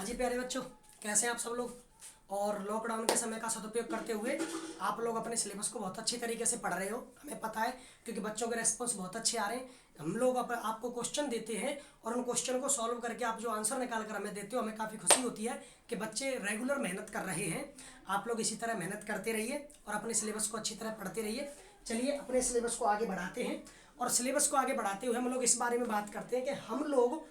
हाँ जी प्यारे बच्चों, कैसे हैं आप सब लोग। और लॉकडाउन के समय का सदुपयोग करते हुए आप लोग अपने सिलेबस को बहुत अच्छी तरीके से पढ़ रहे हो, हमें पता है, क्योंकि बच्चों के रेस्पॉन्स बहुत अच्छे आ रहे हैं। हम लोग आपको क्वेश्चन देते हैं और उन क्वेश्चन को सॉल्व करके आप जो आंसर निकाल कर हमें देते हो, हमें काफ़ी खुशी होती है कि बच्चे रेगुलर मेहनत कर रहे हैं। आप लोग इसी तरह मेहनत करते रहिए और अपने सिलेबस को अच्छी तरह पढ़ते रहिए। चलिए अपने सिलेबस को आगे बढ़ाते हैं, और सिलेबस को आगे बढ़ाते हुए हम लोग इस बारे में बात करते हैं कि हम लोग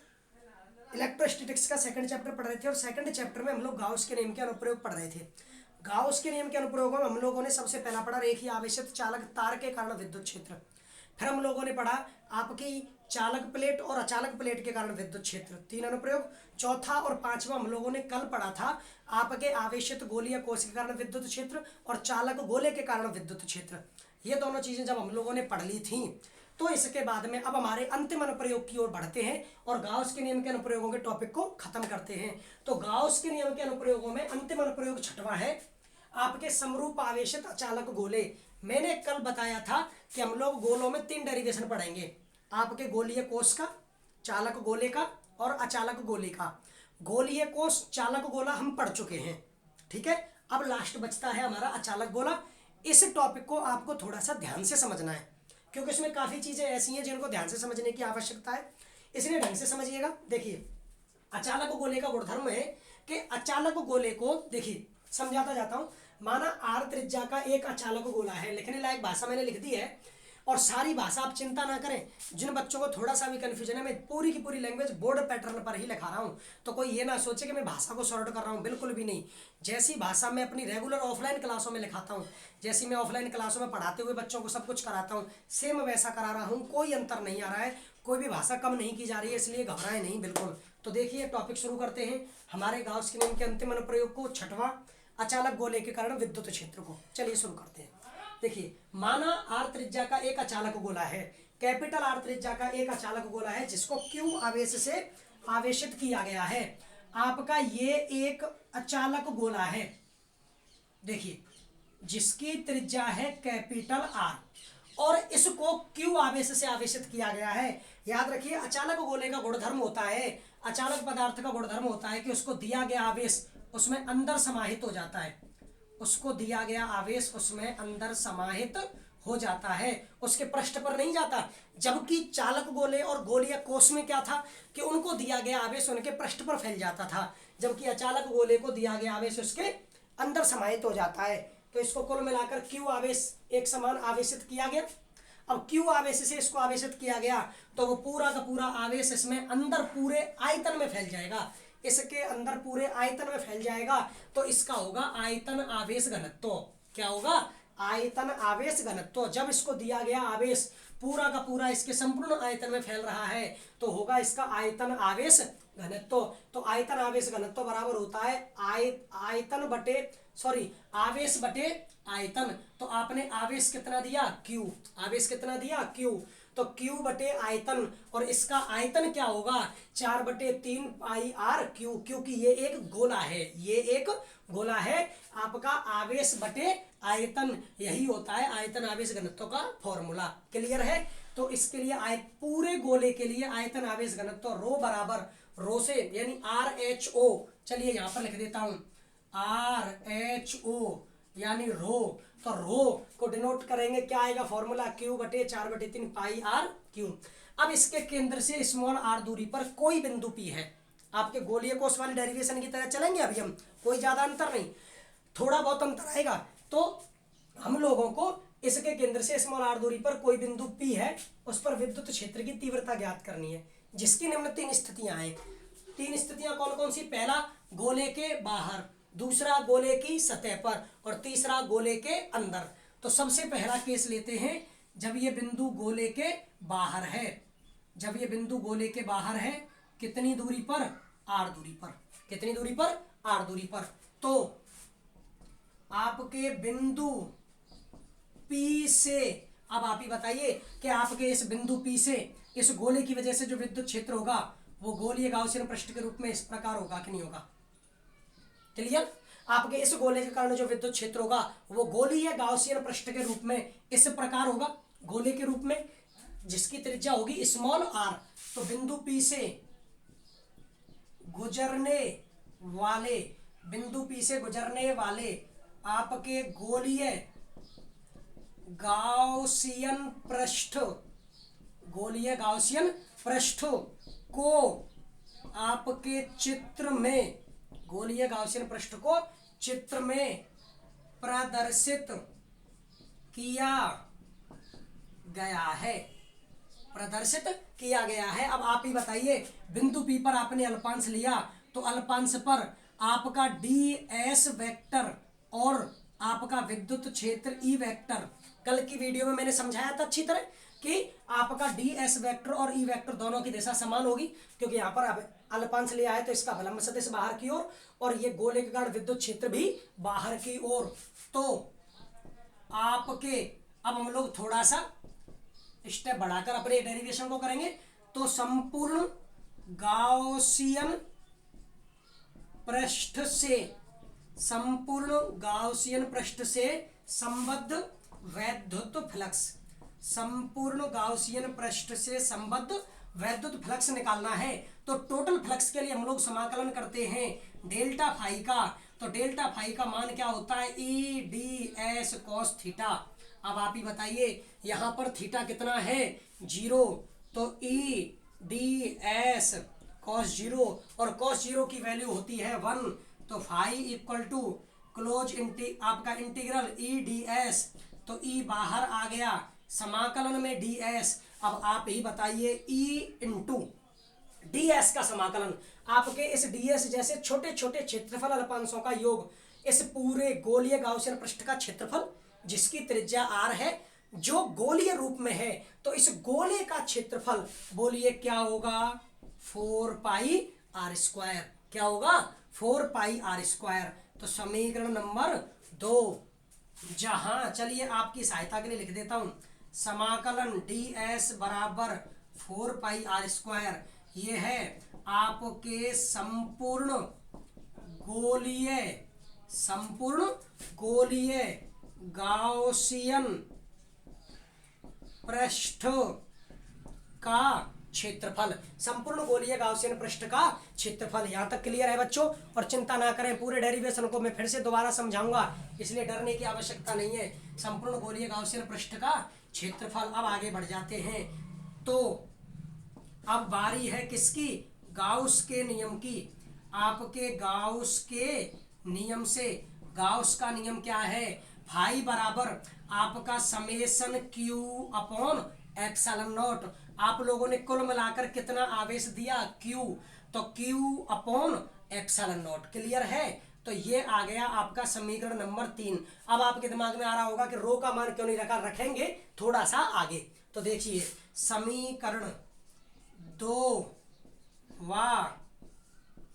इलेक्ट्रोस्टैटिक्स का सेकंड चैप्टर पढ़ रहे थे, और सेकंड चैप्टर में हम लोग गाउस के नियम के अनुप्रयोग पढ़ रहे थे। गाउस के नियम के अनुप्रयोग में हम लोगों ने सबसे पहला पढ़ा रेखीय आवेशित चालक तार के कारण विद्युत क्षेत्र। फिर हम लोगों ने पढ़ा आपकी चालक प्लेट और अचालक प्लेट के कारण विद्युत क्षेत्र, 3 अनुप्रयोग। चौथा और पांचवा हम लोगों ने कल पढ़ा था आपके आवेशित गोलीय कोश के कारण विद्युत क्षेत्र और चालक गोले के कारण विद्युत क्षेत्र। ये दोनों चीजें जब हम लोगों ने पढ़ ली थी, तो इसके बाद में अब हमारे अंतिम अनुप्रयोग की ओर बढ़ते हैं और गाउस के नियम के अनुप्रयोगों के टॉपिक को खत्म करते हैं। तो गाउस के नियम के अनुप्रयोगों में अंतिम अनुप्रयोग छठवां है आपके समरूप आवेशित अचालक गोले। मैंने कल बताया था कि हम लोग गोलों में 3 डेरिवेशन पढ़ेंगे, आपके गोलीय कोश का, चालक गोले का और अचालक गोले का। गोलीय कोश चालक गोला हम पढ़ चुके हैं, ठीक है। अब लास्ट बचता है हमारा अचालक गोला। इस टॉपिक को आपको थोड़ा सा ध्यान से समझना है, क्योंकि इसमें काफ़ी चीज़ें ऐसी हैं जिनको ध्यान से समझने की आवश्यकता है, इसलिए ढंग से समझिएगा। देखिए, अचालक गोले का गुणधर्म है कि अचालक गोले को, देखिए समझाता जाता हूँ। माना आर त्रिज्या का एक अचालक गोला है, लिखने लायक भाषा मैंने लिख दी है, और सारी भाषा आप चिंता ना करें। जिन बच्चों को थोड़ा सा भी कन्फ्यूजन है, मैं पूरी की पूरी लैंग्वेज बोर्ड पैटर्न पर ही लिखा रहा हूँ, तो कोई ये ना सोचे कि मैं भाषा को सॉर्ट कर रहा हूँ, बिल्कुल भी नहीं। जैसी भाषा मैं अपनी रेगुलर ऑफलाइन क्लासों में लिखाता हूँ, जैसी मैं ऑफलाइन क्लासों में पढ़ाते हुए बच्चों को सब कुछ कराता हूँ, सेम वैसा करा रहा हूँ, कोई अंतर नहीं आ रहा है, कोई भी भाषा कम नहीं की जा रही है, इसलिए घबराएं नहीं बिल्कुल। तो देखिए टॉपिक शुरू करते हैं हमारे गाउस के नियम के अंतिम अनुप्रयोग को, छठवां अचालक गोले के कारण विद्युत क्षेत्र को। चलिए शुरू करते हैं। देखिए, माना आर त्रिज्या का एक अचालक गोला है, कैपिटल आर त्रिज्या का एक अचालक गोला है जिसको क्यू आवेश से आवेशित किया गया है। आपका ये एक अचालक गोला है, देखिए, जिसकी त्रिज्या है कैपिटल आर, और इसको क्यू आवेश से आवेशित किया गया है। याद रखिए, अचालक गोले का गुणधर्म होता है, अचालक पदार्थ का गुणधर्म होता है कि उसको दिया गया आवेश उसमें अंदर समाहित हो जाता है, उसको दिया गया आवेश उसमें अंदर समाहित हो जाता है, उसके पृष्ठ पर नहीं जाता। जबकि चालक गोले और गोलीय कोश में क्या था कि उनको दिया गया आवेश उनके पृष्ठ पर फैल जाता था, जबकि अचालक गोले को दिया गया आवेश उसके अंदर समाहित हो जाता है। तो इसको कुल मिलाकर क्यू आवेश एक समान आवेशित किया गया। अब क्यू आवेश से इसको आवेशित किया गया तो वो पूरा का पूरा आवेश इसमें अंदर पूरे आयतन में फैल जाएगा, इसके अंदर पूरे आयतन में फैल जाएगा। तो इसका होगा आयतन आवेश घनत्व। क्या होगा? आयतन आवेश घनत्व। जब इसको दिया गया आवेश पूरा का पूरा इसके संपूर्ण आयतन में फैल रहा है तो होगा इसका आयतन आवेश घनत्व। तो आयतन आवेश घनत्व बराबर होता है आयतन बटे आवेश बटे आयतन। तो आपने आवेश कितना दिया? क्यू। आवेश कितना दिया? क्यू। तो क्यू बटे आयतन, और इसका आयतन क्या होगा? 4/3 पाई आर क्यू, क्योंकि ये एक गोला है, ये एक गोला है। आपका आवेश बटे आयतन, यही होता है आयतन आवेश घनत्व का फॉर्मूला। क्लियर है? तो इसके लिए पूरे गोले के लिए आयतन आवेश घनत्व रो बराबर रो से यानी RH O, चलिए यहां पर लिख देता हूं RH O यानी रो। तो रो को डिनोट करेंगे, क्या आएगा फॉर्मूला? क्यू बटे 4/3 पाई आर क्यू। अब इसके केंद्र से स्मॉल आर दूरी पर कोई बिंदु पी है, आपके गोलीय कोश वाले डेरिवेशन की तरह चलेंगे अभी हम, कोई ज्यादा अंतर नहीं, थोड़ा बहुत अंतर आएगा। तो हम लोगों को इसके केंद्र से स्मॉल आर दूरी पर कोई बिंदु पी है, उस पर विद्युत क्षेत्र की तीव्रता ज्ञात करनी है, जिसकी निम्न 3 स्थितियां हैं। 3 स्थितियां कौन कौन सी? पहला गोले के बाहर, दूसरा गोले की सतह पर, और तीसरा गोले के अंदर। तो सबसे पहला केस लेते हैं जब ये बिंदु गोले के बाहर है। जब ये बिंदु गोले के बाहर है, कितनी दूरी पर? आर दूरी पर। कितनी दूरी पर? आर दूरी पर। तो आपके बिंदु P से, अब आप ही बताइए कि आपके इस बिंदु P से इस गोले की वजह से जो विद्युत क्षेत्र होगा वो गोलीय गाउसियन पृष्ठ के रूप में इस प्रकार होगा कि नहीं होगा? क्लियर? आपके इस गोले के कारण जो विद्युत क्षेत्र होगा वो गोलीय गाउसियन पृष्ठ के रूप में इस प्रकार होगा, गोले के रूप में, जिसकी त्रिज्या होगी स्मॉल आर। तो बिंदु P से गुजरने वाले, बिंदु P से गुजरने वाले आपके गोलीय गाउसियन पृष्ठ, गोलीय गाउसियन पृष्ठ को आपके चित्र में, गोलीय गाउसियन पृष्ठ को चित्र में प्रदर्शित किया गया है, प्रदर्शित किया गया है। अब आप ही बताइए, बिंदु P पर आपने अल्पांश लिया तो अल्पांश पर आपका ds वेक्टर और आपका विद्युत क्षेत्र E वेक्टर, कल की वीडियो में मैंने समझाया था अच्छी तरह कि आपका ds वेक्टर और E वेक्टर दोनों की दिशा समान होगी, क्योंकि यहाँ पर अब अल्पांश लिया है तो इसका अवलंब सदिश बाहर की ओर और ये गोले के कारण विद्युत क्षेत्र भी बाहर की ओर। तो आपके अब हम लोग थोड़ा सा स्टेप बढ़ाकर अपने डेरिवेशन को करेंगे। तो संपूर्ण गाउसियन पृष्ठ से, संपूर्ण गाउसियन पृष्ठ से संबद्ध वैद्युत फ्लक्स, संपूर्ण गाउसियन पृष्ठ से संबद्ध वैद्युत फ्लक्स निकालना है। तो टोटल फ्लक्स के लिए हम लोग समाकलन करते हैं डेल्टा फाई का। तो डेल्टा फाई का मान क्या होता है, ई डी एस कॉस थीटा। अब आप ही बताइए, यहाँ पर थीटा कितना है, 0, तो ई डी एस कॉस 0 और कॉस 0 की वैल्यू होती है 1, तो फाई इक्वल टू क्लोज आपका इंटीग्रल ई डी एस, तो ई बाहर आ गया, समाकलन में डी एस। अब आप ही बताइए, ई इंटू डी एस का समाकलन, आपके इस डी एस जैसे छोटे छोटे क्षेत्रफल अल्पांशों का योग, इस पूरे गोलीय गाउसियन पृष्ठ का क्षेत्रफल जिसकी त्रिज्या r है, जो गोलीय रूप में है, तो इस गोले का क्षेत्रफल बोलिए क्या होगा, 4 पाई आर स्क्वायर। क्या होगा, 4 पाई आर स्क्वायर। तो समीकरण नंबर 2, जहां चलिए आपकी सहायता के लिए लिख देता हूं, समाकलन डी एस बराबर 4 पाई आर स्क्वायर, ये है आपके संपूर्ण गोलीय गाउसियन पृष्ठ का क्षेत्रफल, संपूर्ण गोलीय गाउसियन पृष्ठ का क्षेत्रफल। यहां तक क्लियर है बच्चों? और चिंता ना करें, पूरे डेरिवेशन को मैं फिर से दोबारा समझाऊंगा, इसलिए डरने की आवश्यकता नहीं है। संपूर्ण गोलीय गाउसियन पृष्ठ का क्षेत्रफल। अब आगे बढ़ जाते हैं। तो अब बारी है किसकी, गाउस के नियम की। आपके गाउस के नियम से, गाउस का नियम क्या है, फाई बराबर आपका summation Q upon epsilon not. आप लोगों ने कुल मिलाकर कितना आवेश दिया, क्यू, तो Q upon epsilon not. Clear है? तो ये आ गया आपका समीकरण नंबर 3। अब आपके दिमाग में आ रहा होगा कि रो का मान क्यों नहीं रखा, रखेंगे थोड़ा सा आगे। तो देखिए, समीकरण 2 व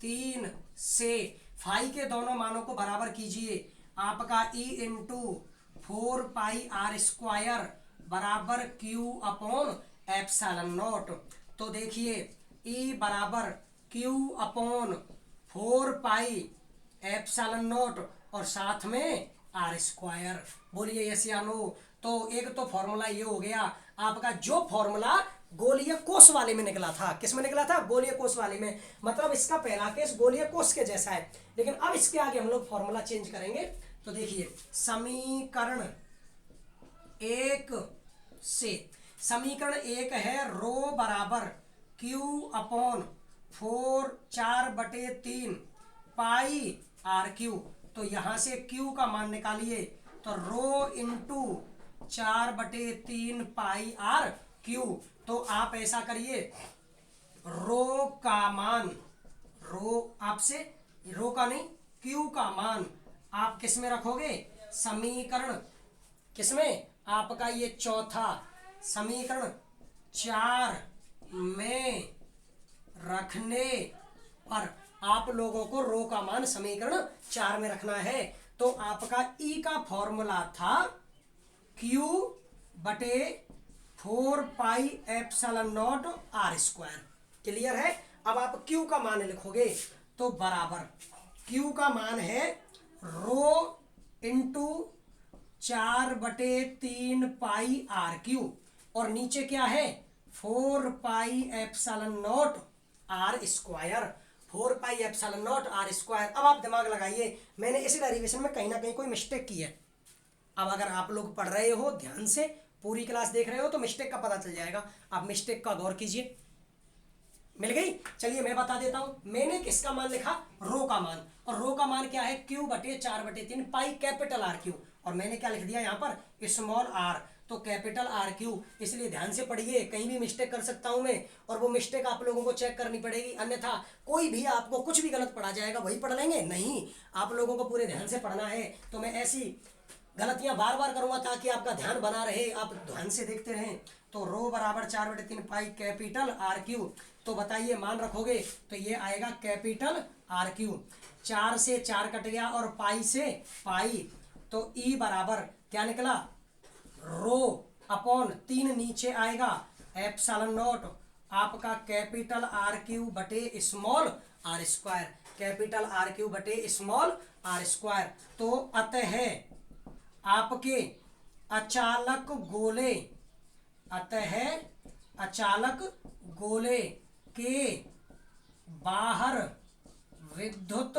3 से फाई के दोनों मानों को बराबर कीजिए। आपका E into 4 pi R square बराबर क्यू अपॉन एप्सिलॉन नॉट। तो देखिए, ई बराबर Q upon 4 pi epsilon naught और साथ में आर स्क्वायर। बोलिए यस या नो। तो एक तो फॉर्मूला ये हो गया आपका, जो फॉर्मूला गोलीय कोष वाले में निकला था। किस में निकला था, गोलीय कोष वाले में। मतलब इसका पहला केस गोलीय कोष के जैसा है, लेकिन अब इसके आगे हम लोग फॉर्मूला चेंज करेंगे। तो देखिए, समीकरण 1 से, समीकरण 1 है रो बराबर Q upon 4/3 pi R cube. तो यहां से क्यू का मान निकालिए, तो rho into 4/3 pi R cube. तो आप ऐसा करिए, रो का मान, रो आपसे, रो का नहीं क्यू का मान आप किस में रखोगे, समीकरण किसमें, आपका ये चौथा समीकरण 4 में रखने पर आप लोगों को रो का मान समीकरण 4 में रखना है। तो आपका ई का फॉर्मूला था क्यू बटे 4 pi epsilon naught R square. Clear है? अब आप क्यू का मान लिखोगे, तो बराबर क्यू का मान है rho into 4/3 pi R cube, और नीचे क्या है 4 pi epsilon naught R square. 4πε0r²। अब आप दिमाग लगाइए, मैंने इसी डेरिवेशन में कहीं ना कहीं कोई मिस्टेक की है। अब अगर आप लोग पढ़ रहे हो ध्यान से, पूरी क्लास देख रहे हो, तो मिस्टेक का पता चल जाएगा। आप मिस्टेक का गौर कीजिए। मिल गई? चलिए मैं बता देता हूं। मैंने किसका मान लिखा? रो का मान। और रो का मान क्या है? Q/4/3 पाई कैपिटल आर क्यू। और मैंने क्या लिख दिया यहाँ पर? स्मॉल आर, तो कैपिटल आर क्यू। इसलिए ध्यान से पढ़िए, कहीं भी मिस्टेक कर सकता हूं मैं, और वो मिस्टेक आप लोगों को चेक करनी पड़ेगी, अन्यथा कोई भी आपको कुछ भी गलत पढ़ा जाएगा, वही पढ़ लेंगे। नहीं, आप लोगों को पूरे ध्यान से पढ़ना है। तो मैं ऐसी गलतियां बार बार करूंगा ताकि आपका ध्यान बना रहे, आप ध्यान से देखते रहें। तो रो बराबर 4/3 पाई कैपिटल आर क्यू। तो बताइए मान रखोगे तो ये आएगा कैपिटल आर क्यू। 4 से 4 कट गया और पाई से पाई, तो ई बराबर क्या निकला? रो अपॉन 3 नीचे आएगा एप्सिलॉन नॉट आपका कैपिटल आर क्यू बटे small R square, capital R cube बटे स्मॉल आर स्क्वायर। तो अतः आपके अचालक गोले के बाहर विद्युत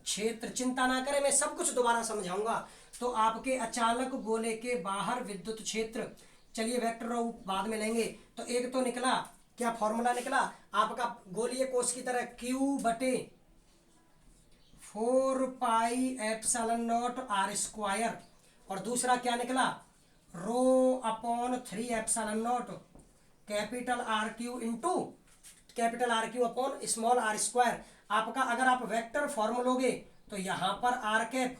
क्षेत्र, चिंता ना करें मैं सब कुछ दोबारा समझाऊंगा। तो आपके अचालक गोले के बाहर विद्युत क्षेत्र, चलिए वेक्टर बाद में लेंगे। तो एक तो निकला, क्या फॉर्मूला निकला आपका गोलीय कोश की तरह? Q/4πε0r²। और दूसरा क्या निकला? ρ/3ε0 capital R cube into capital R Q upon small R square. आपका अगर आप वेक्टर फॉर्म लोगे तो यहां पर आर कैप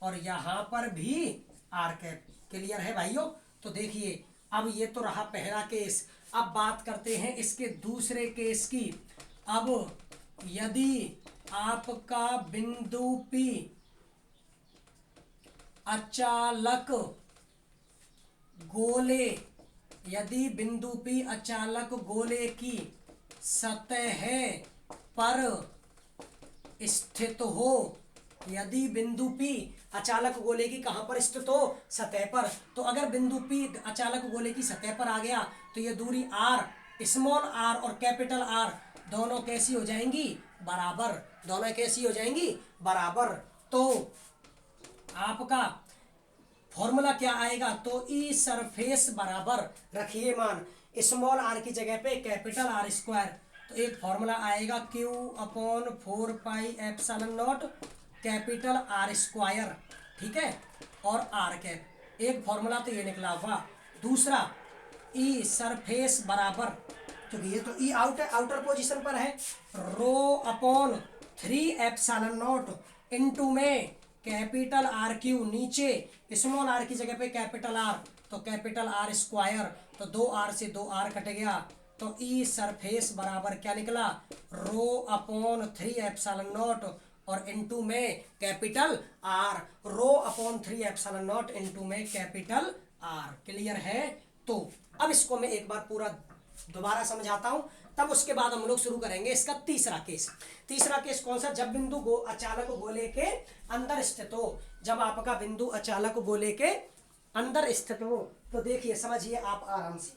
और यहां पर भी आर कैप। क्लियर है भाइयों? तो देखिए, अब ये तो रहा पहला केस। अब बात करते हैं इसके दूसरे केस की। अब यदि आपका बिंदु P अचालक गोले की सतह पर स्थित हो, यदि बिंदु P अचालक गोले की कहां पर स्थित हो? सतह पर। तो अगर बिंदु P अचालक गोले की सतह पर आ गया तो ये दूरी r, स्मॉल r और कैपिटल R दोनों कैसी हो जाएंगी? बराबर। दोनों कैसी हो जाएंगी? बराबर। तो आपका फॉर्मूला क्या आएगा? तो ई सरफेस बराबर, रखिए मान स्मॉल r की जगह पे कैपिटल R स्क्वायर। तो एक फॉर्मूला आएगा Q/4πε0 कैपिटल R स्क्वायर, ठीक है, और R कैप। एक फॉर्मूला तो ये निकला हुआ। दूसरा ई सरफेस बराबर, क्योंकि ये तो ई आउटर पोजीशन पर है, ρ/3ε0 इंटू में कैपिटल आर क्यू, नीचे स्मॉल आर की जगह पे कैपिटल आर, तो कैपिटल आर स्क्वायर। तो 2r से 2r कट गया, तो ई सरफेस बराबर क्या निकला? ρ/3ε0 और इंटू में कैपिटल आर, ρ/3ε0 इंटू में कैपिटल आर। क्लियर है? तो अब इसको मैं एक बार पूरा दोबारा समझाता हूं, तब उसके बाद हम लोग शुरू करेंगे इसका तीसरा केस। तीसरा केस कौन सा? जब बिंदु अचालक गोले के अंदर स्थित हो। जब आपका बिंदु अचालक गोले के अंदर स्थित हो, तो देखिए समझिए आप आराम से।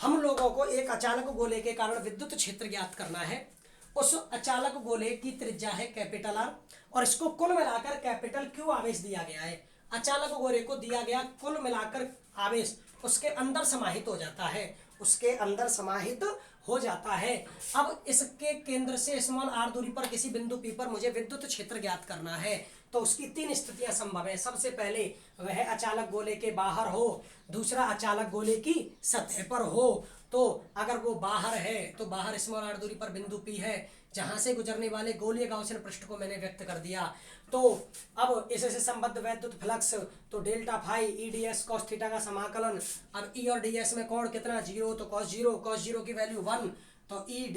हम लोगों को एक अचालक गोले के कारण विद्युत क्षेत्र ज्ञात करना है। उस अचालक गोले की त्रिज्या है कैपिटल आर, और इसको कुल मिलाकर कैपिटल क्यू आवेश दिया गया है। अचालक गोले को दिया गया कुल मिलाकर आवेश उसके अंदर समाहित हो जाता है, उसके अंदर समाहित हो जाता है। अब इसके केंद्र से स्मॉल आर दूरी पर किसी बिंदु P पर मुझे विद्युत क्षेत्र ज्ञात करना है। तो उसकी 3 स्थितियां संभव है। सबसे पहले वह अचालक गोले के बाहर हो, दूसरा अचालक गोले की सतह पर हो। तो अगर वो बाहर है तो बाहर स्मॉल आर दूरी पर बिंदु P है, जहां से गुजरने वाले गोलीय गाउसियन पृष्ठ को मैंने व्यक्त कर दिया। तो अब इससे संबद्ध वैद्युत फ्लक्स, तो delta phi E D S cos theta का समाकलन। अब ई और डी एस में कोण कितना? 0, तो कॉस 0 की वैल्यू 1, तो ई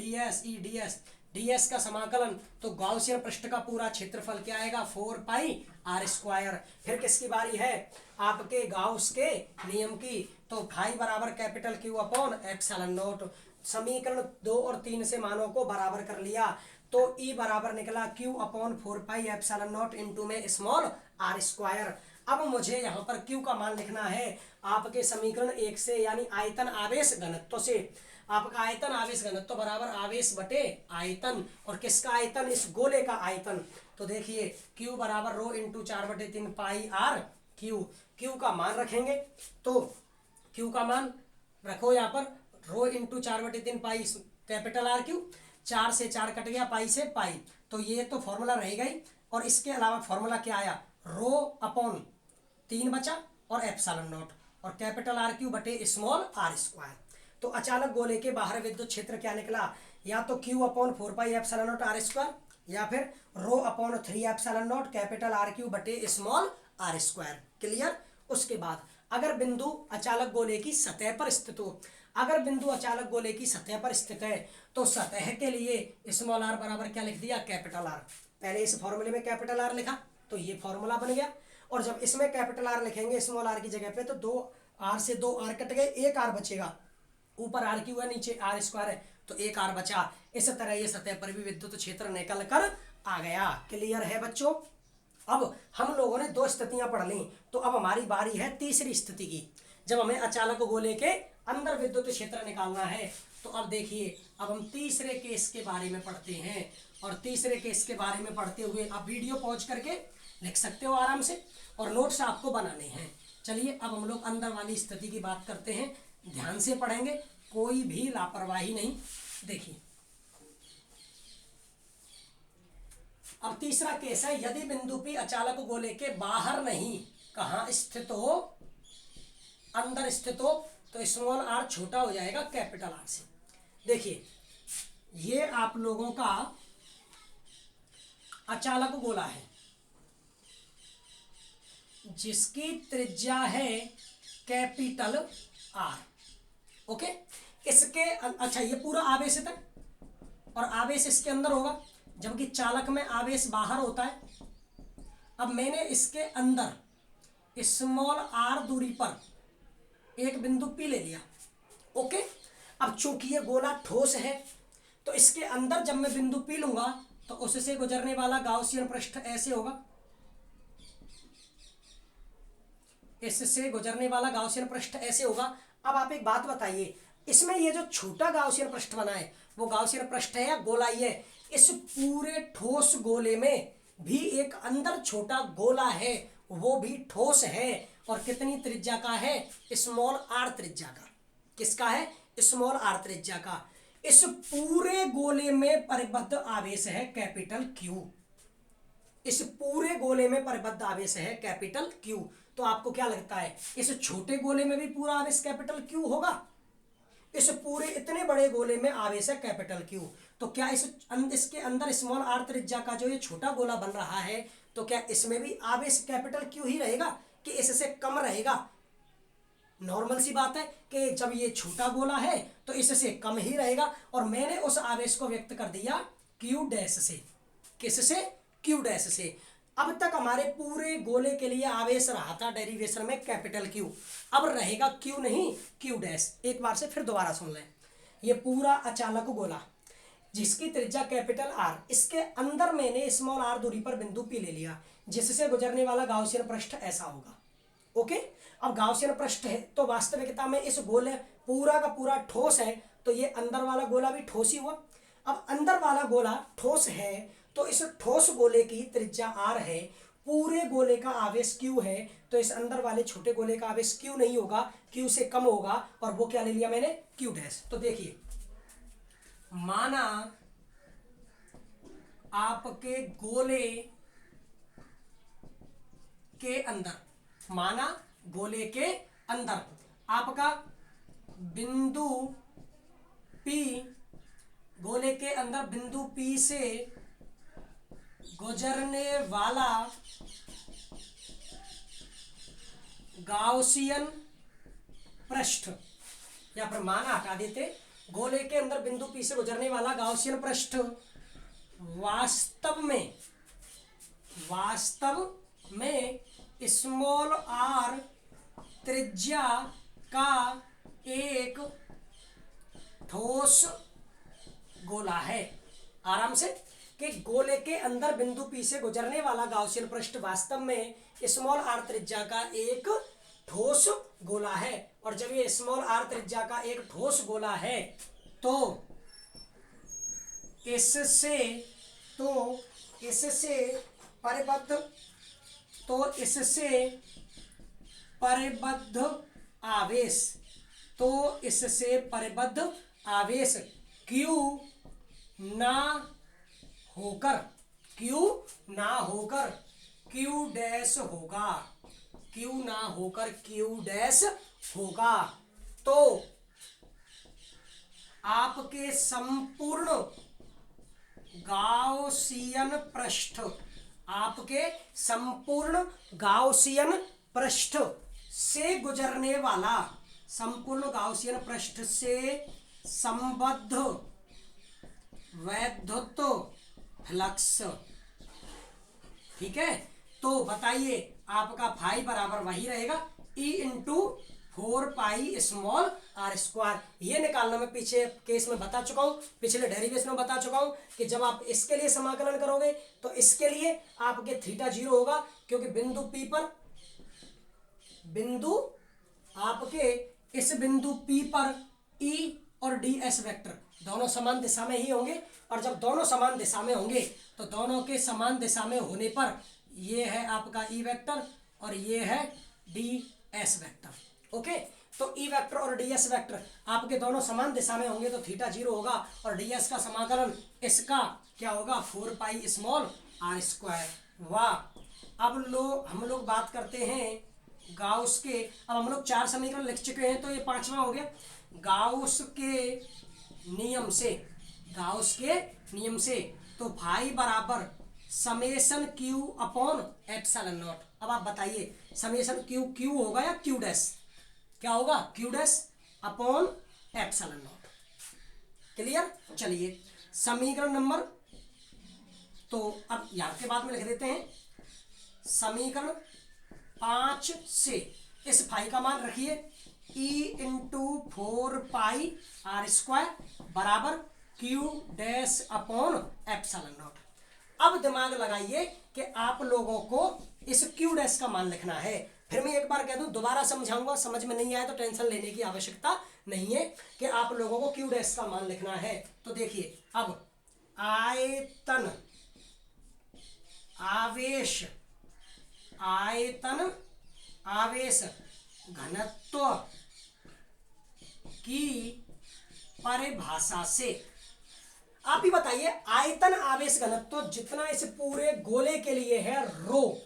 डी एस का समाकलन, तो गाउसियन पृष्ठ का पूरा क्षेत्रफल क्या आएगा? 4πr²। फिर किसकी बारी है? आपके गाउस के नियम की। तो फाई बराबर capital Q upon epsilon not. समीकरण 2 और 3 से मानों को बराबर कर लिया, तो ई बराबर निकला Q/4πε0 इंटू में स्मॉल आर स्क्वायर। अब मुझे यहाँ पर Q का मान लिखना है आपके समीकरण 1 से, यानी आयतन आवेश घनत्व से। आपका आयतन आवेश घनत्व बराबर आवेश बटे आयतन, और किसका आयतन, इस गोले का आयतन। तो देखिए Q बराबर rho into 4/3 pi R cube. Q का मान रखेंगे तो Q का मान रखो यहाँ पर rho into 4/3 pi capital R cube. 4 से 4 कट गया, पाई से पाई, तो ये तो फॉर्मूला रहेगा ही। और इसके अलावा फॉर्मूला क्या आया, रो अपॉन 3 बचा और एप्सिलॉन नॉट, और कैपिटल आर क्यू बटे स्मॉल आर स्क्वायर। तो अचानक गोले के बाहर विद्युत क्षेत्र क्या निकला, या तो Q upon 4 pi epsilon naught R square, या फिर rho upon 3 epsilon naught capital R cube बटे स्मॉल आर स्क्वायर। क्लियर। उसके बाद अगर बिंदु अचालक गोले की सतह पर स्थित हो, अगर बिंदु अचालक गोले की सतह पर स्थित है तो सतह के लिए स्मॉल आर बराबर क्या लिख दिया, कैपिटल आर। पहले इस फॉर्मूले में कैपिटल आर लिखा तो ये फॉर्मूला बन गया, और जब इसमें कैपिटल आर लिखेंगे स्मॉल आर की जगह पे तो 2 आर से 2 आर कट गए, 1 आर बचेगा। ऊपर आर क्यू है, नीचे आर स्क्वायर है, तो 1 आर बचा। इस तरह ये सतह पर भी विद्युत क्षेत्र निकल कर आ गया। क्लियर है बच्चों। अब हम लोगों ने 2 स्थितियां पढ़ ली, तो अब हमारी बारी है तीसरी स्थिति की, जब हमें अचालक गोले के अंदर विद्युत क्षेत्र निकालना है। तो अब देखिए, अब हम तीसरे केस के बारे में पढ़ते हैं, और तीसरे केस के बारे में पढ़ते हुए आप वीडियो पॉज करके लिख सकते हो आराम से, और नोट्स आपको बनाने हैं। चलिए अब हम लोग अंदर वाली स्थिति की बात करते हैं, ध्यान से पढ़ेंगे, कोई भी लापरवाही नहीं। देखिए अब तीसरा केस है, यदि बिंदु P अचालक गोले के बाहर नहीं, कहाँ स्थित हो, अंदर स्थित हो, तो स्मॉल आर छोटा हो जाएगा कैपिटल आर से। देखिए ये आप लोगों का अचालक गोला है जिसकी त्रिज्या है कैपिटल आर। ओके, इसके अच्छा ये पूरा आवेशित है और आवेश इसके अंदर होगा, जबकि चालक में आवेश बाहर होता है। अब मैंने इसके अंदर स्मॉल आर दूरी पर एक बिंदु P ले लिया। ओके, अब चूंकि ये गोला ठोस है तो इसके अंदर जब मैं बिंदु P लूंगा तो उससे गुजरने वाला गाउसियन पृष्ठ ऐसे होगा, इससे गुजरने वाला गाउसियन पृष्ठ ऐसे होगा। अब आप एक बात बताइए, इसमें ये जो छोटा गाउसियन पृष्ठ बना है वो गाउसियन पृष्ठ है या गोला ही है? इस पूरे ठोस गोले में भी एक अंदर छोटा गोला है, वो भी ठोस है, और कितनी त्रिज्या का है, स्मॉल आर त्रिज्या का। किसका है, स्मॉल आर त्रिज्या का। इस पूरे गोले में परिबद्ध आवेश है कैपिटल क्यू, इस पूरे गोले में परिबद्ध आवेश है कैपिटल क्यू। तो आपको क्या लगता है, इस छोटे गोले में भी पूरा आवेश कैपिटल क्यू होगा? इस पूरे इतने बड़े गोले में आवेश है कैपिटल क्यू, तो क्या इसके अंदर स्मॉल आर त्रिज्या का जो ये छोटा गोला बन रहा है, तो क्या इसमें भी आवेश कैपिटल क्यू ही रहेगा कि इससे कम रहेगा? नॉर्मल सी बात है कि जब ये छोटा गोला है तो इससे कम ही रहेगा, और मैंने उस आवेश को व्यक्त कर दिया क्यू डैश से। किससे, क्यू डैश से। अब तक हमारे पूरे गोले के लिए आवेश रहा था डेरिवेशन में कैपिटल क्यू, अब रहेगा क्यू नहीं क्यू डैश। एक बार से फिर दोबारा सुन लें, ये पूरा अचालक गोला जिसकी त्रिज्या कैपिटल आर, इसके अंदर मैंने स्मॉल आर दूरी पर बिंदु P ले लिया जिससे गुजरने वाला गाउसियन पृष्ठ ऐसा होगा। ओके, अब गाउसियन पृष्ठ है तो वास्तविकता में इस गोले पूरा का पूरा ठोस है, तो ये अंदर वाला गोला भी ठोस ही हुआ। अब अंदर वाला गोला ठोस है तो इस ठोस गोले की त्रिज्या आर है, पूरे गोले का आवेश क्यू है, तो इस अंदर वाले छोटे गोले का आवेश क्यू नहीं होगा, क्यू से कम होगा, और वो क्या ले लिया मैंने, क्यू डैश। तो देखिए, माना आपके गोले के अंदर, माना गोले के अंदर आपका बिंदु P, गोले के अंदर बिंदु P से गुजरने वाला गाउसियन पृष्ठ, या फिर माना हटा देते, गोले के अंदर बिंदु P से गुजरने वाला गाउसियन पृष्ठ वास्तव में स्मॉल आर त्रिज्या का एक ठोस गोला है। आराम से, कि गोले के अंदर बिंदु P से गुजरने वाला गाउसियन पृष्ठ वास्तव में स्मॉल आर त्रिज्या का एक ठोस गोला है, और जब ये स्मॉल आर त्रिज्या का एक ठोस गोला है तो इससे परिबद्ध आवेश Q ना होकर Q डैश होगा। तो आपके संपूर्ण गाउसियन पृष्ठ से गुजरने वाला संबद्ध वैद्युत फ्लक्स। ठीक है, तो बताइए आपका फाई बराबर वही रहेगा E इंटू 4πr²। ये निकालना मैं पीछे केस में बता चुका हूं, पिछले डेरिवेशन में बता चुका हूं कि जब आप इसके लिए समाकलन करोगे तो इसके लिए आपके थीटा 0 होगा, क्योंकि इस बिंदु P पर E और ds वेक्टर दोनों समान दिशा में ही होंगे, और जब दोनों समान दिशा में होंगे तो दोनों के समान दिशा में होने पर ये है आपका E वेक्टर और ये है ds वेक्टर। ओके, तो E वेक्टर और ds वेक्टर आपके दोनों समान दिशा में होंगे तो थीटा 0 होगा, और ds का समाकलन इसका क्या होगा 4πr²। वाह, अब हम लोग बात करते हैं गाउस के। अब हम लोग 4 समीकरण लिख चुके हैं, तो ये 5वां हो गया। गाउस के नियम से तो फाई बराबर summation Q upon epsilon not. अब आप बताइए समेशन Q होगा या Q डैश? क्या होगा? Q dash upon epsilon not. Clear? चलिए समीकरण नंबर, तो अब यहाँ के बाद में लिख देते हैं समीकरण 5 से इस फाई का मान रखिए E इंटू 4πr² बराबर Q dash upon epsilon not. अब दिमाग लगाइए कि आप लोगों को इस Q डैश का मान लिखना है। फिर मैं एक बार कह दूं, दोबारा समझाऊंगा, समझ में नहीं आया तो टेंशन लेने की आवश्यकता नहीं है कि आप लोगों को Q डैश का मान लिखना है। तो देखिए, अब आयतन आवेश घनत्व की परिभाषा से आप ही बताइए, आयतन आवेश घनत्व जितना इस पूरे गोले के लिए है रो,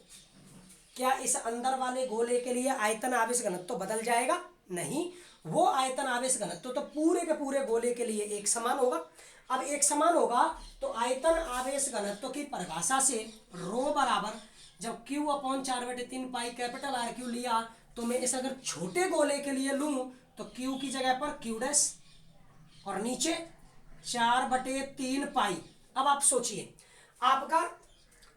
क्या इस अंदर वाले गोले के लिए आयतन आवेश घनत्व बदल जाएगा? नहीं, वो आयतन आवेश घनत्व तो पूरे के पूरे गोले के लिए एक समान होगा। अब एक समान होगा तो आयतन आवेश घनत्व की परिभाषा से रो बराबर, जब Q upon 4/3 pi capital R Q लिया, तो मैं इस अगर छोटे गोले के लिए लूं तो Q की जगह पर Q डैश और नीचे 4/3 पाई। अब आप सोचिए, आपका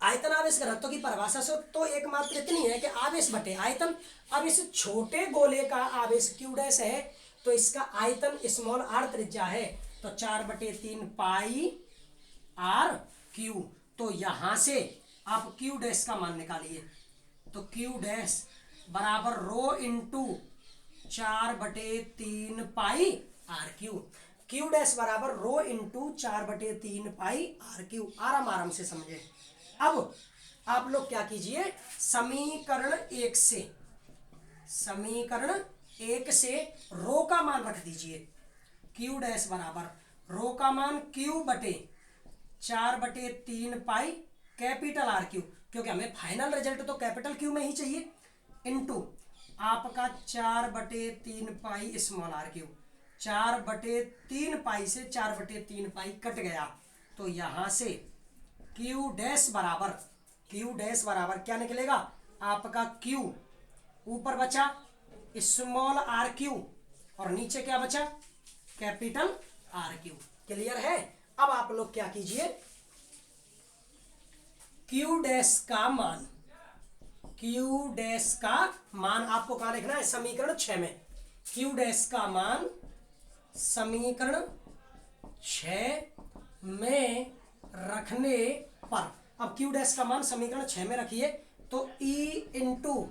आयतन आवेश घनत्व की परिभाषा से तो एकमात्र इतनी है कि आवेश बटे आयतन। अब इस छोटे गोले का आवेश Q डैश है, तो इसका आयतन स्मॉल r त्रिज्या है, तो 4/3 पाई R Q। तो यहां से आप Q डैश का मान निकालिए, तो Q डैश बराबर रो इंटू 4/3 पाई R Q। Q डैश बराबर रो इंटू 4/3 पाई R Q। आराम से समझे। अब आप लोग क्या कीजिए, समीकरण 1 से रो का मान रख दीजिए। Q डैश बराबर रो का मान Q बटे 4/3 पाई कैपिटल R Q, क्योंकि हमें फाइनल रिजल्ट तो कैपिटल Q में ही चाहिए, इनटू आपका 4/3 पाई स्मॉल R Q। 4/3 पाई से 4/3 पाई कट गया, तो यहां से Q डैश बराबर क्या निकलेगा आपका Q, ऊपर बचा स्मॉल R Q और नीचे क्या बचा कैपिटल R Q। क्लियर है? अब आप लोग क्या कीजिए, Q डैश का मान आपको कहां लिखना है? समीकरण 6 में। Q डैश का मान समीकरण 6 में रखने पर, अब Q डैश का मान समीकरण 6 में रखिए, तो E इंटू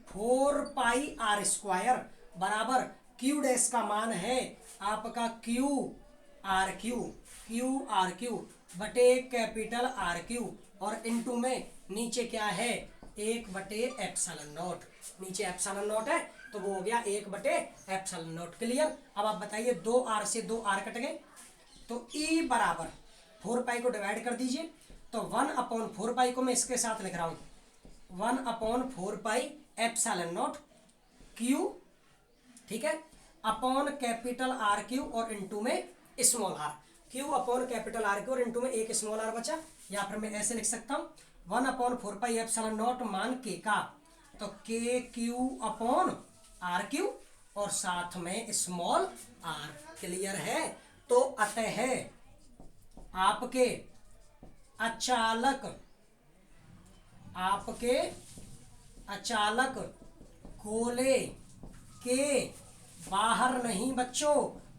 4πr² बराबर Q डैश का मान है आपका क्यू आर क्यू बटे कैपिटल आर क्यू और इनटू में नीचे क्या है 1/ε0, नीचे ε0 है तो वो हो गया 1/ε0। क्लियर। अब आप बताइए 2r से 2r कट गए तो E बराबर 4 पाई को डिवाइड कर दीजिए तो 1/4 पाई को मैं इसके साथ लिख रहा हूं 1/4 पाई ε0 क्यू, ठीक है, अपॉन कैपिटल आर क्यू और इनटू में small R. Q upon capital R cube और इनटू में एक स्मॉल आर बचा, या फिर मैं ऐसे लिख सकता हूं 1/4 पाई ε0 मान के का तो के क्यू अपॉन आर क्यू और साथ में स्मॉल आर। क्लियर है। तो अतः आपके अचालक गोले के बाहर नहीं बच्चों,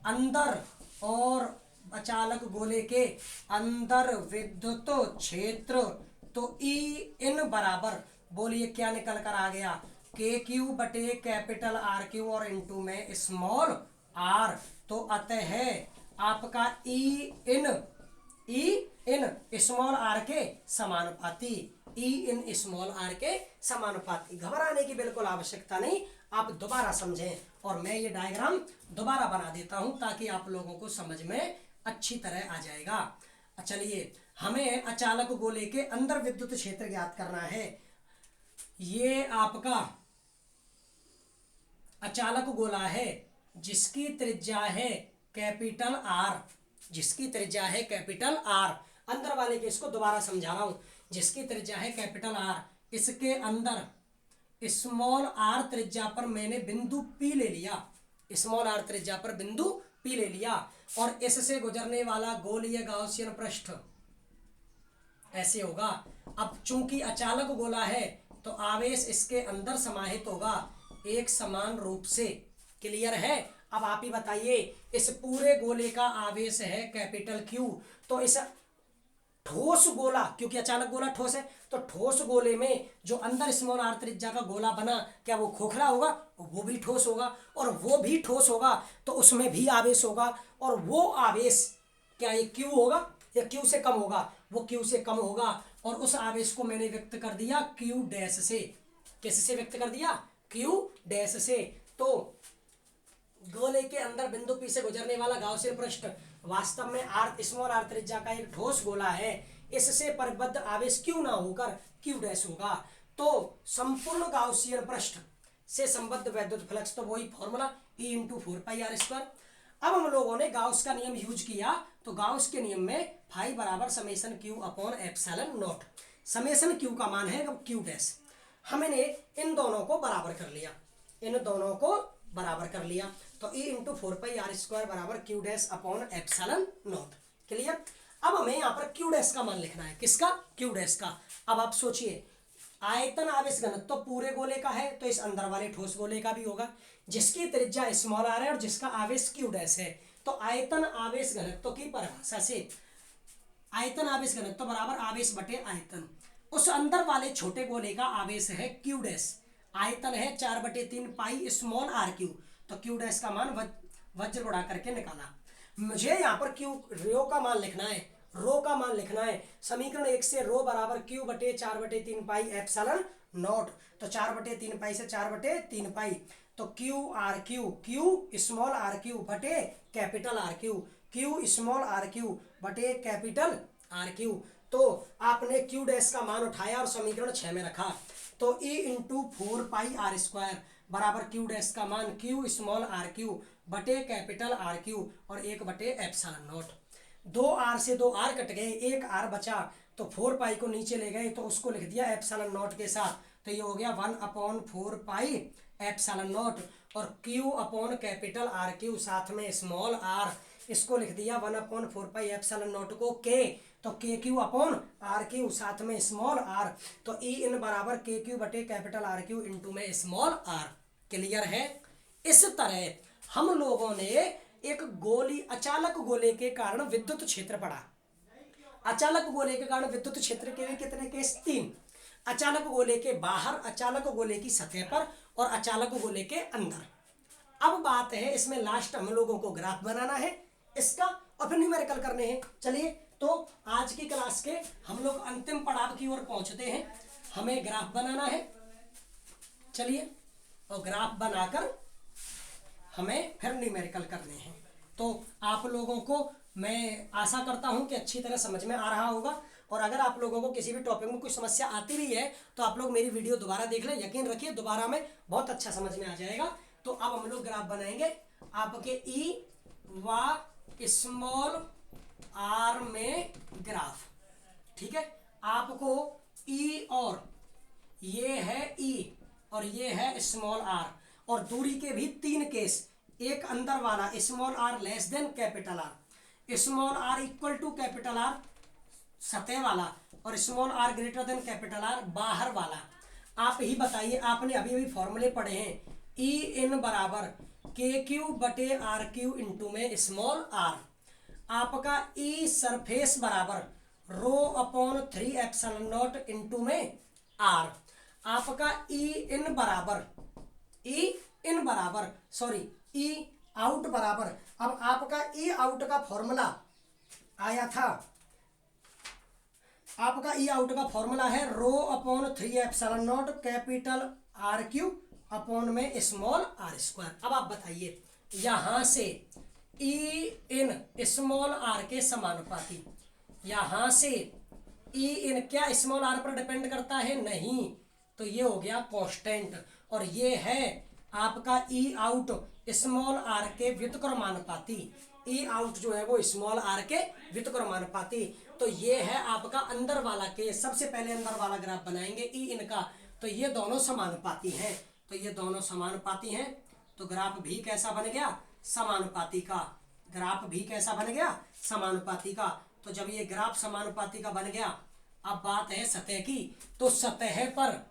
अंदर, और अचालक गोले के अंदर विद्युत क्षेत्र तो ई इन बराबर, बोलिए क्या निकल कर आ गया, के क्यू बटे कैपिटल आर क्यू और इनटू में स्मॉल आर। तो अतः आपका ई इन स्मॉल आर के समानुपाती, ई इन स्मॉल आर के समानुपाती। घबराने की बिल्कुल आवश्यकता नहीं, आप दोबारा समझें और मैं ये डायग्राम दोबारा बना देता हूं ताकि आप लोगों को समझ में अच्छी तरह आ जाएगा। चलिए, हमें अचालक गोले के अंदर विद्युत क्षेत्र ज्ञात करना है। ये आपका अचालक गोला है जिसकी त्रिज्या है कैपिटल आर, जिसकी त्रिज्या है कैपिटल आर। अंदर वाले के इसको दोबारा समझा रहा हूं, जिसकी त्रिज्या है कैपिटल आर, इसके अंदर स्मॉल आर त्रिज्या पर मैंने बिंदु P ले लिया, स्मॉल आर त्रिज्या पर बिंदु P ले लिया और इससे गुजरने वाला गोलीय गाउसियन पृष्ठ ऐसे होगा। अब चूंकि अचालक गोला है तो आवेश इसके अंदर समाहित होगा एक समान रूप से। क्लियर है। अब आप ही बताइए, इस पूरे गोले का आवेश है कैपिटल क्यू, तो इस ठोस गोला, क्योंकि अचालक गोला ठोस है, तो ठोस गोले में जो अंदर स्मॉल आर त्रिज्या का गोला बना, क्या वो खोखला होगा? वो भी ठोस होगा, और वो भी ठोस होगा तो उसमें भी आवेश होगा, और वो आवेश क्या ये क्यू होगा या क्यू से कम होगा? वो क्यू से कम होगा, और उस आवेश को मैंने व्यक्त कर दिया क्यू डैश से। किससे व्यक्त कर दिया? क्यू डैश से। तो गोले के अंदर बिंदु P से गुजरने वाला गाउसियन पृष्ठ वास्तव में आर स्मॉल आर त्रिज्या का एक ठोस गोला है, इससे परिबद्ध आवेश क्यू ना होकर क्यू डैश होगा। तो संपूर्ण गाउसियन पृष्ठ से संबद्ध वैद्युत फ्लक्स, तो वही फॉर्मूला E × 4πr²। अब हम लोगों ने गाउस का नियम यूज किया, तो गाउस के नियम में फाई बराबर summation Q upon epsilon not. Summation Q का मान है क्यू डैश। हमने इन दोनों को बराबर कर लिया, इन दोनों को बराबर कर लिया, तो E × 4πr² बराबर Q dash upon epsilon not. Clear. अब हमें यहाँ पर क्यू डैश का मान लिखना है। किसका? क्यू डैश का। अब आप सोचिए, आयतन आवेश घनत्व तो पूरे गोले का है, तो इस अंदर वाले ठोस गोले का भी होगा, जिसकी त्रिज्या स्मॉल आर है और जिसका आवेश क्यू डैश है। तो आयतन आवेश घनत्व की परिभाषा से आयतन आवेश घनत्व बराबर आवेश बटे आयतन। उस अंदर वाले छोटे गोले का आवेश है क्यू डैश, आयतन है 4/3 पाई स्मॉल आर क्यू, तो क्यू डैश का मान वज्र उड़ा करके निकाला। मुझे यहाँ पर क्यू रो का मान लिखना है, रो का मान लिखना है। समीकरण 1 से रो बराबर क्यू बटे 4/3 पाई एप्सिलॉन नॉट, तो 4/3 पाई से 4/3 पाई, तो Q R cube, Q small R cube बटे capital R cube, Q small R cube बटे कैपिटल आर क्यू। तो आपने क्यू डैश का मान उठाया और समीकरण 6 में रखा, तो E × 4πr² बराबर क्यू डैश का मान क्यू स्मॉल आर क्यू बटे कैपिटल आर क्यू और 1/ε0। 2r से 2r कट गए, 1r बचा, तो 4 पाई को नीचे ले गए तो उसको लिख दिया ε0 के साथ, तो ये हो गया 1/4 पाई ε0 और Q upon capital R Q साथ में स्मॉल आर, इसको लिख दिया 1/4 पाई ε0 को के, तो के क्यू अपॉन आर क्यू साथ में स्मॉल आर, तो ई इन बराबर के क्यू बटे कैपिटल आर क्यू इंटू में स्मॉल आर। क्लियर है। इस तरह हम लोगों ने एक गोली अचालक गोले के कारण विद्युत क्षेत्र पढ़ा। अचालक गोले के कारण विद्युत क्षेत्र के कितने केस? 3। अचालक गोले के बाहर, अचालक गोले की सतह पर और अचालक गोले के अंदर। अब बात है इसमें लास्ट हम लोगों को ग्राफ बनाना है इसका और फिर न्यूमेरिकल करने हैं। चलिए तो आज की क्लास के हम लोग अंतिम पड़ाव की ओर पहुंचते हैं। हमें ग्राफ बनाना है। चलिए और ग्राफ बनाकर हमें फिर न्यूमेरिकल करने हैं। तो आप लोगों को मैं आशा करता हूं कि अच्छी तरह समझ में आ रहा होगा। और अगर आप लोगों को किसी भी टॉपिक में कोई समस्या आती भी है तो आप लोग मेरी वीडियो दोबारा देख लें। यकीन रखिए दोबारा में बहुत अच्छा समझ में आ जाएगा। तो अब हम लोग ग्राफ बनाएंगे आपके ई व स्मॉल आर में ग्राफ। ठीक है, आपको ई और ये है ई और ये है स्मॉल आर और दूरी के भी तीन केस। एक अंदर वाला small R less than capital R, small R equal to capital R सतह वाला और small R greater than capital R बाहर वाला। आप ही बताइए, आपने अभी अभी फॉर्मूले पढ़े हैं ई इन बराबर के क्यू बटे आर क्यू इंटू में स्मॉल आर। आपका ई सरफेस बराबर रो अपॉन 3 एप्सिलॉन नॉट इंटू में आर। आपका ई इन बराबर सॉरी ई आउट बराबर, अब आपका ई आउट का फॉर्मूला आया था, आपका ई आउट का फॉर्मूला है रो upon 3 epsilon naught capital R Q upon में स्मॉल आर स्क्वायर। अब आप बताइए यहां से ई इन स्मॉल आर के समानुपाती, यहां से ई इन क्या स्मॉल आर पर डिपेंड करता है? नहीं। तो ये हो गया कांस्टेंट और ये है आपका ई आउट स्मॉल आर के व्युत्क्रमानुपाती। ई आउट जो है वो स्मॉल आर के व्युत्क्रमानुपाती। तो ये है आपका अंदर वाला केस। सबसे पहले अंदर वाला ग्राफ बनाएंगे ई इनका। तो ये दोनों समानुपाती हैं, तो ये दोनों समानुपाती हैं। तो ग्राफ भी कैसा बन गया? समानुपाती का। ग्राफ भी कैसा बन गया? समानुपाती का। तो जब ये ग्राफ समानुपाती का बन गया, अब बात है सतह की। तो सतह पर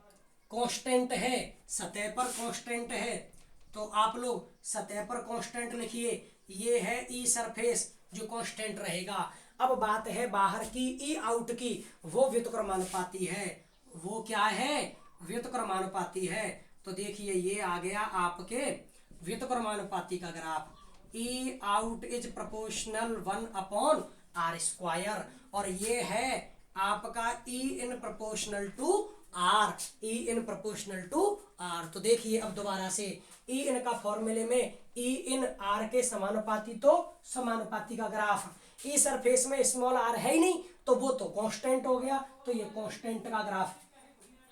कांस्टेंट है, सतह पर कांस्टेंट है। तो आप लोग सतह पर कांस्टेंट लिखिए। ये है ई सरफेस जो कांस्टेंट रहेगा। अब बात है बाहर की ई आउट की, वो व्युत्क्रमानुपाती है। वो क्या है? व्युत्क्रमानुपाती है। तो देखिए ये आ गया आपके व्युत्क्रमानुपाती का graph. E out is proportional 1 upon R square और ये है आपका E in proportional to R, E in proportional to R. तो देखिए अब दोबारा से ई इन का फॉर्मूले में ई इन आर के समानुपाती, तो समानुपाती का ग्राफ। ई सरफेस में स्मॉल आर है ही नहीं तो वो तो कांस्टेंट हो गया, तो ये कांस्टेंट का ग्राफ।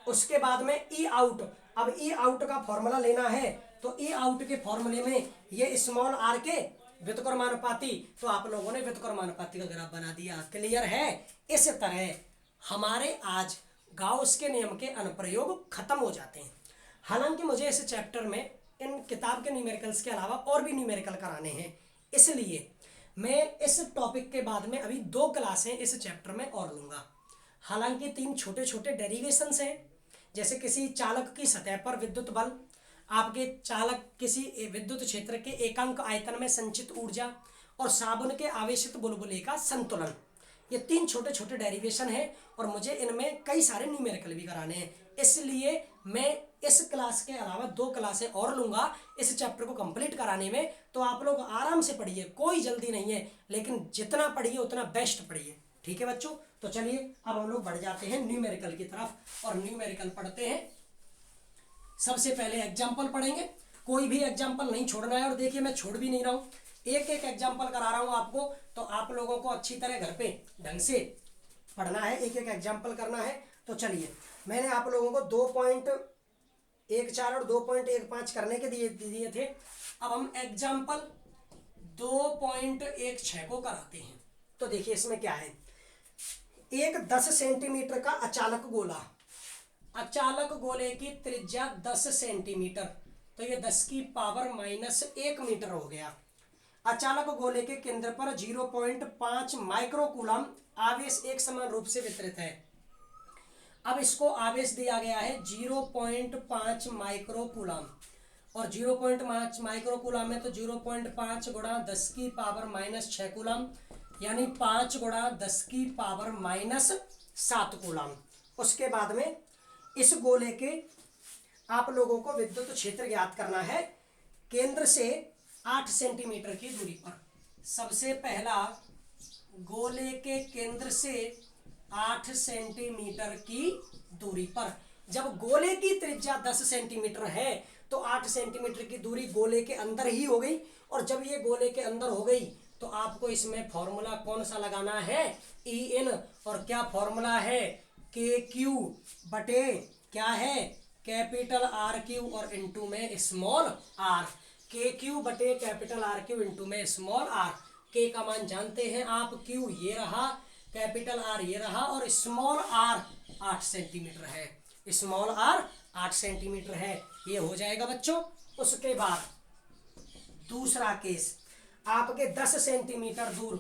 उसके बाद में ई आउट, अब ई आउट का फॉर्मूला लेना है। तो ई आउट के फॉर्मूले में ये स्मॉल आर के व्युत्क्रमानुपाती, तो आप लोगों ने व्युत्क्रमानुपाती का ग्राफ बना दिया। क्लियर है? इस तरह हमारे आज गाउस के नियम के अनुप्रयोग खत्म हो जाते हैं। हालांकि मुझे इस चैप्टर में इन किताब के न्यूमेरिकल्स के अलावा और भी न्यूमेरिकल कराने हैं, इसलिए मैं इस टॉपिक के बाद में अभी 2 क्लासें इस चैप्टर में और लूँगा। हालांकि 3 छोटे छोटे डेरिवेशंस हैं, जैसे किसी चालक की सतह पर विद्युत बल, आपके चालक किसी विद्युत क्षेत्र के एकांक आयतन में संचित ऊर्जा और साबुन के आवेशित बुलबुले का संतुलन। ये 3 छोटे छोटे डेरिवेशन हैं और मुझे इनमें कई सारे न्यूमेरिकल भी कराने हैं। इसलिए मैं इस क्लास के अलावा 2 क्लासें और लूँगा इस चैप्टर को कंप्लीट कराने में। तो आप लोग आराम से पढ़िए, कोई जल्दी नहीं है, लेकिन जितना पढ़िए उतना बेस्ट पढ़िए। ठीक है बच्चों? तो चलिए अब हम लोग बढ़ जाते हैं न्यूमेरिकल की तरफ और न्यूमेरिकल पढ़ते हैं। सबसे पहले एग्जाम्पल पढ़ेंगे, कोई भी एग्जाम्पल नहीं छोड़ना है। और देखिए मैं छोड़ भी नहीं रहा हूँ, एक एक एग्जाम्पल करा रहा हूँ आपको। तो आप लोगों को अच्छी तरह घर पे ढंग से पढ़ना है, एक एक एग्जाम्पल करना है। तो चलिए मैंने आप लोगों को 2.14 और 2.15 करने के दिए थे। अब हम एग्जाम्पल 2.16 को कराते हैं। तो देखिए इसमें क्या है, एक 10 सेंटीमीटर का अचालक गोला, अचालक गोले की त्रिज्या 10 सेंटीमीटर, तो ये 10 की पावर -1 मीटर हो गया। अचालक गोले के केंद्र पर 0.5 माइक्रोकूलम आवेश एक समान रूप से वितरित है। अब इसको आवेश दिया गया है 0.5 माइक्रोकूलम और 0.5 माइक्रोकूलम में तो 0.5 गुणा 10 की पावर -6 कूलम, यानी 5 गुणा 10 की पावर -7 कूलम। उसके बाद में इस गोले के आप लोगों को विद्युत क्षेत्र ज्ञात करना है केंद्र से 8 सेंटीमीटर की दूरी पर। सबसे पहला गोले के केंद्र से 8 सेंटीमीटर की दूरी पर। जब गोले की त्रिज्या 10 सेंटीमीटर है तो 8 सेंटीमीटर की दूरी गोले के अंदर ही हो गई। और जब ये गोले के अंदर हो गई तो आपको इसमें फॉर्मूला कौन सा लगाना है, ई एन। और क्या फॉर्मूला है, के क्यू बटे क्या है, कैपिटल आर क्यू और इनटू में स्मॉल आर। के क्यू बटे कैपिटल आर क्यू इनटू में स्मॉल आर। के का मान जानते हैं आप, क्यू ये रहा, कैपिटल आर ये रहा और स्मॉल आर 8 सेंटीमीटर है। स्मॉल आर 8 सेंटीमीटर है। ये हो जाएगा बच्चों। उसके बाद दूसरा केस, आपके 10 सेंटीमीटर दूर,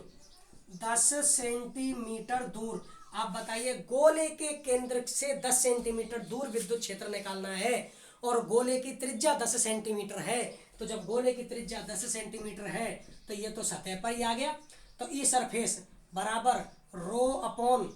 10 सेंटीमीटर दूर, आप बताइए गोले के केंद्र से 10 सेंटीमीटर दूर विद्युत क्षेत्र निकालना है और गोले की त्रिज्या 10 सेंटीमीटर है। तो जब गोले की त्रिज्या 10 सेंटीमीटर है तो ये तो सतह पर ही आ गया। तो ई सरफेस बराबर रो अपॉन,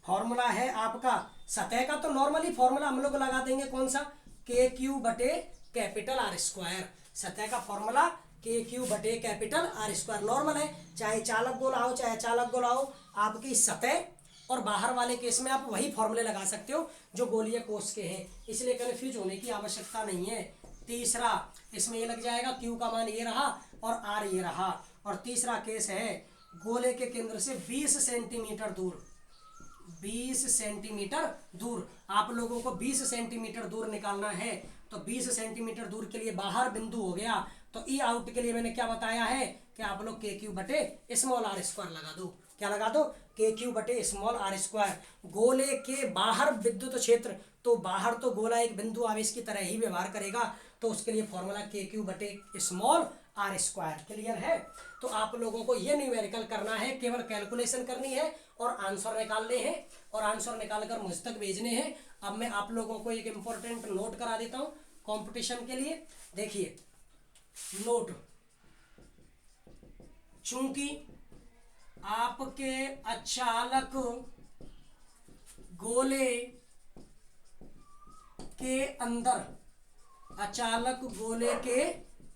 फॉर्मूला है आपका सतह का, तो नॉर्मली फॉर्मूला हम लोग लगा देंगे कौन सा, के क्यू बटे कैपिटल आर स्क्वायर। सतह का फॉर्मूला के क्यू बटे कैपिटल आर स्क्वायर नॉर्मल है। चाहे चालक गोला हो चाहे चालक गोला हो, आपकी सतह और बाहर वाले केस में आप वही फॉर्मूले लगा सकते हो जो गोलीय कोष के हैं, इसलिए कंफ्यूज होने की आवश्यकता नहीं है। तीसरा इसमें ये लग जाएगा, क्यू का मान ये रहा और आर ये रहा। और तीसरा केस है गोले के केंद्र से 20 सेंटीमीटर दूर, 20 सेंटीमीटर दूर, आप लोगों को 20 सेंटीमीटर दूर निकालना है। तो 20 सेंटीमीटर दूर के लिए बाहर बिंदु हो गया, तो ई आउट के लिए मैंने क्या बताया है कि आप लोग के क्यू बटे स्मॉल आर स्क्वायर लगा दो। क्या लगा दो, के क्यू बटे स्मॉल आर स्क्वायर। गोले के बाहर विद्युत क्षेत्र, तो बाहर तो गोला एक बिंदु आवेश की तरह ही व्यवहार करेगा, तो उसके लिए फॉर्मूला के क्यू बटे स्मॉल आर स्क्वायर। क्लियर है। तो आप लोगों को ये न्यूमेरिकल करना है, केवल कैलकुलेशन करनी है और आंसर निकालने हैं और आंसर निकालकर मुझ तक भेजने हैं। अब मैं आप लोगों को एक इम्पोर्टेंट नोट करा देता हूँ कंपटीशन के लिए। देखिए नोट, चूंकि आपके अचालक गोले के अंदर, अचालक गोले के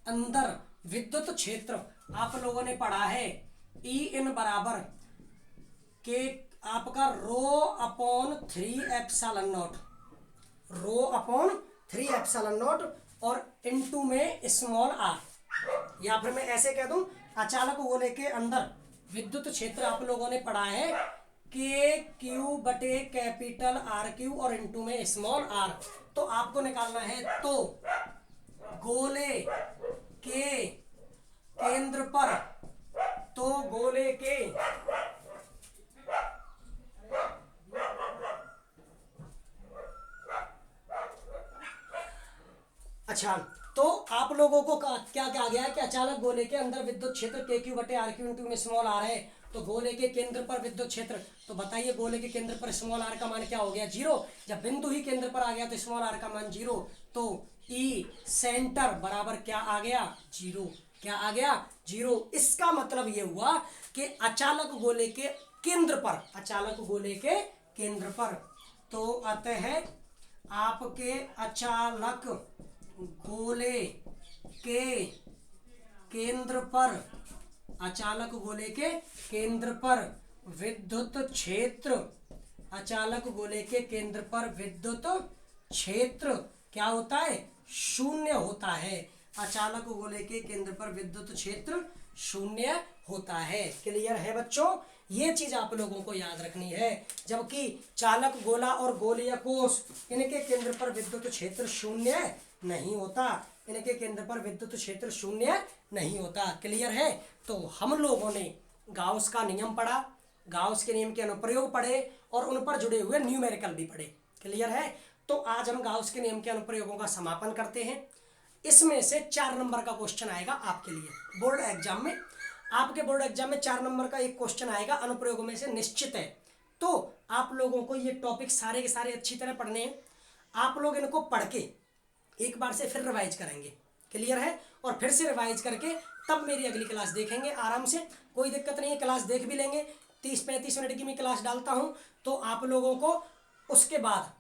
अंदर विद्युत क्षेत्र आप लोगों ने पढ़ा है ई एन बराबर के आपका रो upon 3 epsilon not, row upon 3 epsilon naught और इनटू में स्मॉल आर, या फिर मैं ऐसे कह दूं अचालक गोले के अंदर विद्युत क्षेत्र आप लोगों ने पढ़ा है के क्यू बटे कैपिटल आर क्यू और इनटू में स्मॉल आर। तो आपको निकालना है, तो गोले के केंद्र पर, तो गोले के अच्छा, तो आप लोगों को क्या क्या गया है कि अचालक गोले के अंदर विद्युत क्षेत्र के क्यू बटे आर क्यू इनटू में स्मॉल आर है। तो गोले के केंद्र पर विद्युत क्षेत्र, तो बताइए गोले के केंद्र पर स्मॉल आर का मान क्या हो गया, 0। जब बिंदु ही केंद्र पर आ गया तो स्मॉल आर का मान 0। तो ई सेंटर बराबर क्या आ गया, 0। क्या आ गया, 0। इसका मतलब ये हुआ कि अचालक गोले के केंद्र पर, अचालक गोले के केंद्र पर, तो अतः आपके अचालक गोले के केंद्र पर, अचालक गोले के केंद्र पर विद्युत क्षेत्र, अचालक गोले के केंद्र पर विद्युत क्षेत्र क्या होता है, 0 होता है। अचालक गोले के केंद्र पर विद्युत क्षेत्र 0 होता है। क्लियर है बच्चों, ये चीज आप लोगों को याद रखनी है। जबकि चालक गोला और गोलीय कोष, इनके केंद्र पर विद्युत क्षेत्र 0 नहीं होता, इनके केंद्र पर विद्युत क्षेत्र 0 नहीं होता। क्लियर है। तो हम लोगों ने गाउस का नियम पढ़ा, गाउस के नियम के अनुप्रयोग पढ़े और उन पर जुड़े हुए न्यूमेरिकल भी पढ़े। क्लियर है। तो आज हम गाउस के नियम के अनुप्रयोगों का समापन करते हैं। इसमें से 4 नंबर का क्वेश्चन आएगा आपके लिए बोर्ड एग्जाम में। आपके बोर्ड एग्जाम में 4 नंबर का एक क्वेश्चन आएगा अनुप्रयोगों में से, निश्चित है। तो आप लोगों को ये टॉपिक सारे के सारे अच्छी तरह पढ़ने हैं। आप लोग इनको पढ़ के एक बार से फिर रिवाइज करेंगे। क्लियर है। और फिर से रिवाइज करके तब मेरी अगली क्लास देखेंगे आराम से, कोई दिक्कत नहीं है, क्लास देख भी लेंगे। 30-35 मिनट की मैं क्लास डालता हूँ, तो आप लोगों को उसके बाद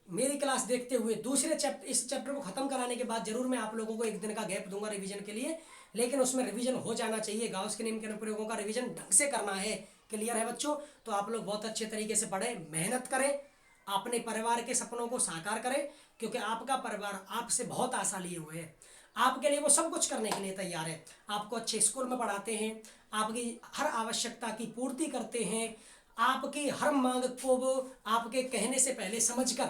मेरी क्लास देखते हुए दूसरे चैप्टर, इस चैप्टर को खत्म कराने के बाद जरूर मैं आप लोगों को एक दिन का गैप दूंगा रिवीजन के लिए, लेकिन उसमें रिवीजन हो जाना चाहिए। गाउस के नियम के अनुप्रयोगों का रिवीजन ढंग से करना है। क्लियर है बच्चों? तो आप लोग बहुत अच्छे तरीके से पढ़ें, मेहनत करें, अपने परिवार के सपनों को साकार करें, क्योंकि आपका परिवार आपसे बहुत आशा लिए हुए है। आपके लिए वो सब कुछ करने के लिए तैयार है। आपको अच्छे स्कूल में पढ़ाते हैं, आपकी हर आवश्यकता की पूर्ति करते हैं, आपकी हर मांग को वो आपके कहने से पहले समझकर,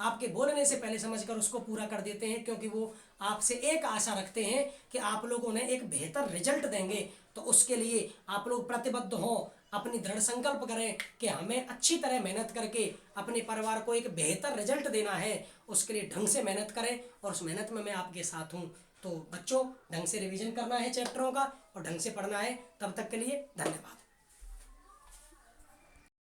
आपके बोलने से पहले समझकर उसको पूरा कर देते हैं, क्योंकि वो आपसे एक आशा रखते हैं कि आप लोग उन्हें एक बेहतर रिजल्ट देंगे। तो उसके लिए आप लोग प्रतिबद्ध हों, अपनी दृढ़ संकल्प करें कि हमें अच्छी तरह मेहनत करके अपने परिवार को एक बेहतर रिजल्ट देना है। उसके लिए ढंग से मेहनत करें, और उस मेहनत में मैं आपके साथ हूँ। तो बच्चों, ढंग से रिवीजन करना है चैप्टरों का और ढंग से पढ़ना है। तब तक के लिए धन्यवाद।